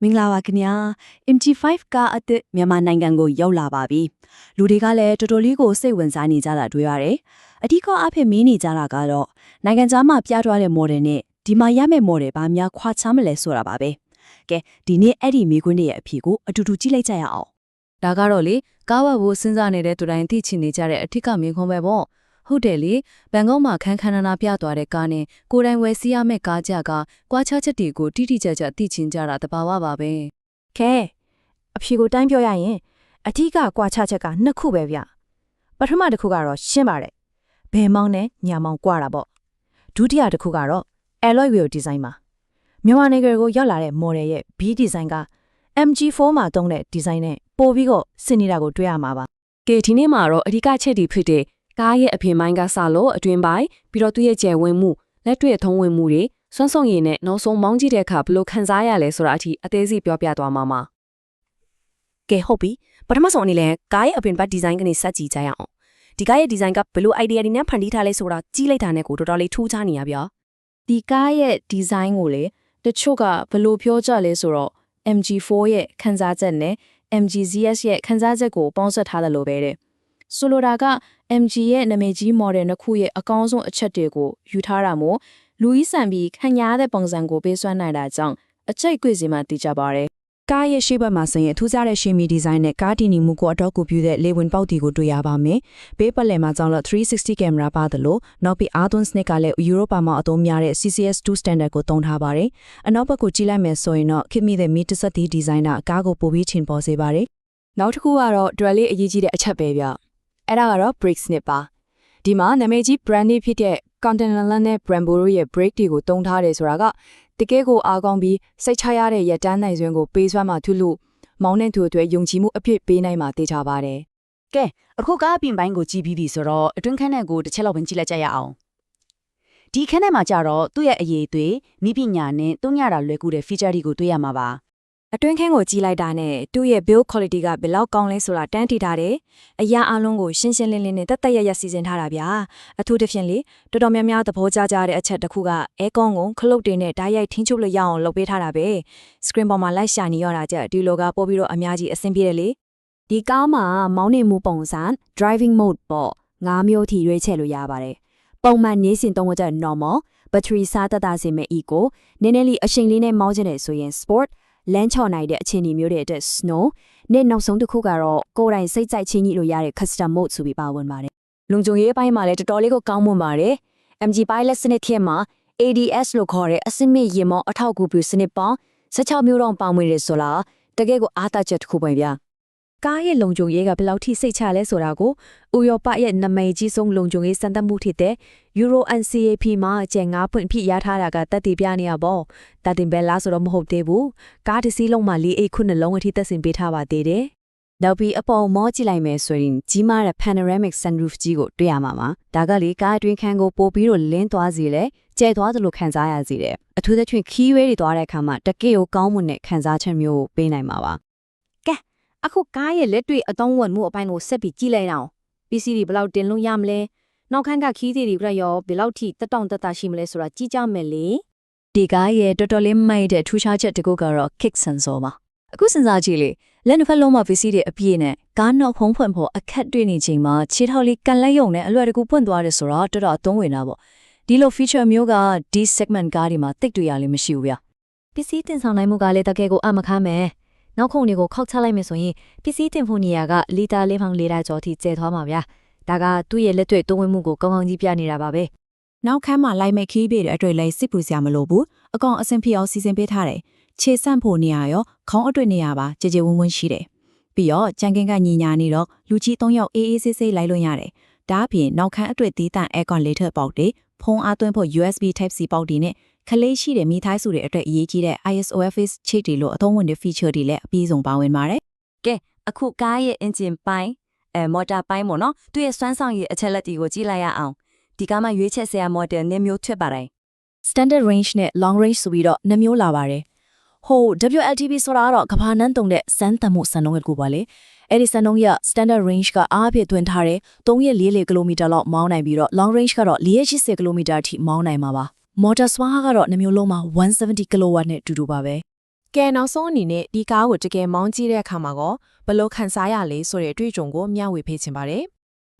မင်္ဂလာပါခင်ဗျာ MG5 ကားအသစ်မြန်မာနိုင်ငံကိုရောက်လာပါပြီလူတွေကလည်းတော်တော်လေးကိုစိတ်ဝင်စားနေကြတာတွေ့ရတယ်အထူးအဖြစ်မင်းနေကြတာကတော့နိုင်ငံခြားမှာပြထားတဲ့ model နဲ့ဒီမှာရမယ့် model ဘာများခွာခြားမလဲဆိုတာပါပဲကဲဒီနေ့အဲ့ဒီမိကွန်းတွေရဲ့အဖြေကိုအတူတူကြည့်လိုက်ကြရအောင် ဒါကတော့လေကားဝတ်ဖို့စဉ်းစားနေတဲ့သူတိုင်းသိချင်နေကြတဲ့အထက်ကမြင်ခွန်းပဲပေါ့ဟုတ်တယ်လေဘန်ကောက်မှာခန်းခန်းနာနာပြသွားတဲ့ကားနဲ့ကိုယ်တိုင်ဝယ်စီးရမယ့်ကားကြကကွာခြားချက်တွေကိုတိတိကျကျသိချင်ကြတာတဘာဝပါပဲ ခဲအဖြေကိုတိုင်းပြောရရင်အထီးကကွာခြားချက်ကနှစ်ခုပဲဗျပထမတစ်ခုကတော့ရှင်းပါတယ်ဘယ်မောင်းနဲ့ညာမောင်းကွာတာပေါ့ဒုတိယတစ်ခုကတော့ alloy wheel design ပါမြန်မာနိုင်ငံကိုရောက်လာတဲ့ model ရဲ့ B design က MG4 မှာသုံးတဲ့ design နဲ့ပို့ပြီးတော့ဆင်နေတာကိုတွေ့ရမှာပါ ကဲဒီနေ့မှာတော့အဓိကချက်တွေဖြစ်တဲ့ကားရဲ့အပြင်ပိုင်းကစလို့အတွင်ပိုင်းပြီးတော့သူ့ရဲ့ကျယ်ဝန်းမှုလက်တွေ့အထုံးဝင်မှုတွေစွမ်းဆောင်ရည်နဲ့နောက်ဆုံးမောင်းကြည့်တဲ့အခါဘယ်လိုခံစားရလဲဆိုတာအထိအသေးစိတ်ပြောပြသွားမှာပါ ကဲဟုတ်ပြီပထမဆုံးအနေနဲ့ကားရဲ့အပြင်ဘက်ဒီဇိုင်းကနေစကြည့်ကြရအောင်ဒီကားရဲ့ဒီဇိုင်းကဘယ်လို idea တွေနဲ့ဖန်တီးထားလဲဆိုတာကြီးလိုက်တာနဲ့ကိုတော်တော်လေးထူးခြားနေရဗျာ ဒီကားရဲ့ဒီဇိုင်းကိုလေတချို့ကဘယ်လိုပြောကြလဲဆိုတော့ MG4 ရဲ့ခန်းစားချက်နဲ့ MGZS ရဲ့ခန်းစားချက်ကိုပေါင်းစပ်ထားတယ်လို့ပဲတဲ့ဆိုလိုတာက MG ရဲ့နာမည်ကြီး model နှစ်ခုရဲ့အကောင်းဆုံးအချက်တွေကိုယူထားတာမို့လူကြီးဆန်ပြီးခံရတဲ့ပုံစံကိုပေးစွမ်းနိုင်တာကြောင့်အချိတ်ကွေ့စီမှတည်ကြပါတယ်ကားရဲ့ရှေ့ဘက်မှာဆိုရင်ထူးခြားတဲ့ရှေ့မီဒီဇိုင်းနဲ့ကားတည်နေမှုကိုအတော့ကိုပြုတဲ့လေဝင်ပေါက်တီကိုတွေ့ရပါမယ်။ဘေးပတ်လည်မှာကြောင့်လို့360 camera ပါတယ်လို့နောက်ပြီး Arduino Snake ကလည်း Europe မှာအသုံးများတဲ့ CCS2 standard ကိုသုံးထားပါတယ်။အနောက်ဘက်ကိုကြည့်လိုက်မယ်ဆိုရင်တော့ခင်မိတဲ့မီတစက်တီဒီဇိုင်းနာကားကိုပိုပြီးချင်ပေါ်စေပါတယ် နောက်တစ်ခုကတော့ တော်လေးအရေးကြီးတဲ့အချက်ပဲဗျအဲ့ဒါကတော့ brake snip ပါဒီမှာနာမည်ကြီး brand ဖြစ်တဲ့ Continental နဲ့ Brembo တို့ရဲ့ brake တွေကိုသုံးထားတယ်ဆိုတာကတကယ်ကိုအားကောင်းပြီးစိတ်ချရတဲ့ရတန်းနိုင်စွမ်းကိုပေးစွမ်းမှထူလို့မောင်းတဲ့သူအတွက်ယုံကြည်မှုအပြည့်ပေးနိုင်မှသိချပါတယ် ကဲအခုကားအပြင်ပိုင်းကိုကြည့်ပြီးပြီဆိုတော့အတွင်းခန်းထဲကိုတစ်ချက်လောက်ပဲကြည့်လိုက်ကြရအောင်ဒီခန်းထဲမှာကြတော့သူ့ရဲ့အရေးအသွေးမိပညာနဲ့သုံးရတာလွယ်ကူတဲ့ feature တွေကိုတွေ့ရမှာပါအတွင်းခန်းကိုကြည့်လိုက်တာနဲ့သူ့ရဲ့ build quality ကဘယ်လောက်ကောင်းလဲဆိုတာတန်းထိထားတယ်။အရာအလုံးကိုရှင်းရှင်းလင်းလင်းနဲ့တက်တက်ရရစီစဉ်ထားတာဗျာ။အထူးသဖြင့်လေတော်တော်များများသဘောကျတဲ့အချက်တစ်ခုကအဲကွန်ကိုခလုတ်တွေနဲ့ဓာတ်ရိုက်ထင်းချုပ်လို့ရအောင်လုပ်ပေးထားတာပဲ။ screen ပေါ်မှာလိုက်ရှာနေရတာကြဒီလိုကပို့ပြီးတော့အများကြီးအဆင်ပြေတယ်လေ။ဒီကားမှာမောင်းနေမှုပုံစံ driving mode ပေါ့၅မျိုးထိရွေးချယ်လို့ရပါတယ်။ပုံမှန်နေစဉ်သုံးတဲ့ normal battery စားတက်တာစေမဲ့ eco နည်းနည်းလေးအရှိန်လေးနဲ့မောင်းချင်တယ်ဆိုရင် sportလမ်းချော်နိုင်တဲ့အခြေအနေမျိုးတွေအတွက် snow နဲ့နောက်ဆုံးတစ်ခုကတော့ကိုယ်တိုင်စိတ်ကြိုက်ချင်းကြီးလို့ရတဲ့ custom mode ဆိုပြီးပါဝင်ပါတယ်။လုံခြုံရေးအပိုင်းမှာလည်းတော်တော်လေးကိုကောင်းမွန်ပါတယ်။ MG Pilot စနစ်ထဲမှာ ADS လို့ခေါ်တဲ့အစမစ်ရေမောအထောက်အကူပြုစနစ်ပေါင်း16မျိုးတောင်ပါဝင်ရဆိုလားတကယ်ကိုအားသာချက်တစ်ခုပဲဗျာ။ကားရဲ့လုံခြုံရေးကဘယ်လောက်ထိစိတ်ချလဲဆိုတာကိုဥရောပရဲ့နာမည်ကြီးဆုံးလုံခြုံရေးစံတမှုဖြစ်တဲ့ Euro NCAP မှာကျန်9ဖွင့်ဖြစ်ရထားတာကတက်တည်ပြနေရပေါ့။တက်တင်ဘယ်လားဆိုတော့မဟုတ်သေးဘူး။ကားတစ်စီးလုံးမှာ4ခုနှလုံးအထိသက်ဆင်ပေးထားပါသေးတယ်။နောက်ပြီးအပေါ်မောကြည့်လိုက်မယ်ဆိုရင်ကြီးမားတဲ့ panoramic sunroof ကြီးကိုတွေ့ရမှာပါ။ဒါကလေကားအတွင်းခန်းကိုပို့ပြီးတော့လင်းသွားစေလေကျဲသွားသလိုခံစားရစေတယ်။အထူးသဖြင့်ခီးရွေးတွေသွားတဲ့အခါမှာတကယ့်ကိုကောင်းမွန်တဲ့ခံစားချက်မျိုးကိုပေးနိုင်မှာပါ။ကဲအခုကားရဲ့လက်တွေ့အသုံးဝင်မှုအပိုင်းကိုဆက်ပြီးကြည့်လိုက်အောင်။ PC တွေဘယ်လောက်တင်လို့ရမလဲ။နောက်ခန်းကခီးစီတွေကရောဘယ်လောက်ထိတက်တောင့်တက်တာရှိမလဲဆိုတာကြည့်ကြမယ်လေဒီကားရဲ့တော်တော်လေးမိုက်တဲ့ထူးခြားချက်တစ်ခုကတော့ kick sensor ပါအခုစဉ်းစားကြည့်လေလက်နှစ်ဖက်လုံးမှာ PC တွေအပြည့်နဲ့ကားနောက်ဖုံးဖွင့်ဖို့အခက်တွေ့နေချိန်မှာခြေထောက်လေးကန်လက်ယုံနဲ့အလွယ်တကူပွင့်သွားတယ်ဆိုတော့တော်တော်အသုံးဝင်တာပေါ့ဒီလို feature မျိုးကဒီ segment ကားတွေမှာတိတ်တွေ့ရလိမ့်မရှိဘူးဗျ PC တင်ဆောင်နိုင်မှုကလည်းတကယ်ကိုအမခမ်းမယ်နောက်ခုံတွေကိုခောက်ချလိုက်မယ်ဆိုရင် PC တင်ဖို့နေရာကလီတာ၄ပေါင်၄တာကျော်ထိကျဲသွားမှာဗျာဒါကသူ့ရဲ့လက်တွေ့သုံးဝင်မှုကိုကောင်းကောင်းကြီးပြနေတာပါပဲနောက်ခန်းမှာလိုက်မဲ့ခီးပေတဲ့အတွက်လည်းစစ်ပူစရာမလိုဘူးအကောင်အဆင်ပြေအောင်စီစဉ်ပေးထားတယ်ခြေဆန့်ဖို့နေရာရောခေါင်းအတွေ့နေရာပါကြည်ကြည်ဝန်းဝန်းရှိတယ်ပြီးတော့ကြံကင်းကညီညာနေတော့လူကြီး၃ယောက်အေးအေးဆေးဆေးလိုက်လို့ရတယ်ဒါအပြင်နောက်ခန်းအတွေ့သီးသန့် aircon later ပေါက်တွေဖုန်းအားသွင်းဖို့ USB type C ပေါက်တွေနဲ့ခလေးရှိတဲ့မိသားစုတွေအတွက်အရေးကြီးတဲ့ ISOFIS ချိတ်တွေလို့အသုံးဝင်တဲ့ feature တွေလည်းအပြည့်စုံပါဝင်ပါတယ်ကဲအခုကားရဲ့ engine ပိုင်းမော်တာပိုင်းပေါ့နော်သူ့ရဲ့စွမ်းဆောင်ရည်အချက်လက်တွေကိုကြည့်လိုက်ရအောင်ဒီကားမှာရွေးချယ်စရာ model နှစ်မျိုးထွက်ပါတယ် standard range နဲ့ long range ဆိုပြီးတော့နှစ်မျိုးလာပါတယ်ဟို WLTP ဆိုတာကတော့ကမ္ဘာနှန်းတုံတဲ့စမ်းသပ်မှုစံနှုန်းကိုပါလေအဲ့ဒီစံနှုန်းရ standard range ကအားဖြင့်တွင်ထားတဲ့3.44 km လောက်မောင်းနိုင်ပြီးတော့ long range ကတော့4.80 km အထိမောင်းနိုင်မှာပါ motor စွမ်းအားကတော့နှစ်မျိုးလုံးမှာ170 kW နဲ့တူတူပါပဲ ကဲနောက်ဆုံးအနေနဲ့ဒီကားကိုတကယ်မောင်းကြည့်တဲ့အခါမှာကောဘယ်လိုခံစားရလဲဆိုတဲ့အတွေ့အကြုံကိုမျှဝေပေးချင်ပါတယ်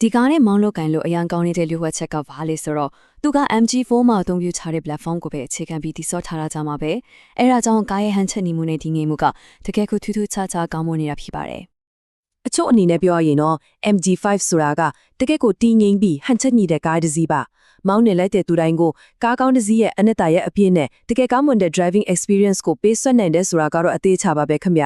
ဒီကားနဲ့မောင်းလို့ကန်လို့အရန်ကောင်းနေတဲ့လျှို့ဝှက်ချက်ကဘာလဲဆိုတော့သူက MG4 မှာအသုံးပြုထားတဲ့ platform ကိုပဲအခြေခံပြီးတည်ဆောက်ထားတာကြောင့်ပါပဲအဲ့ဒါကြောင့်ကားရဲ့ဟန်ချက်နေမှုနဲ့ဒီငိမ်မှုကတကယ်ကိုထူးထူးခြားခြားကောင်းမွန်နေတာဖြစ်ပါတယ် အချို့အနေနဲ့ပြောရရင်တော့ MG5 ဆိုတာကတကယ့်ကိုတီးငိမ့်ပြီးဟန်ချက်ညီတဲ့ကားတစ်စီးပါမောင်းနေလိုက်တဲ့သူတိုင်းကိုကားကောင်းတစ်စီးရဲ့အနှစ်သာရဲ့အပြည့်နဲ့တကယ်ကောင်းမွန်တဲ့ driving experience ကိုပေးဆွတ်နိုင်တဲ့ဆိုတာကတော့အသေးချပါပဲခင်ဗျ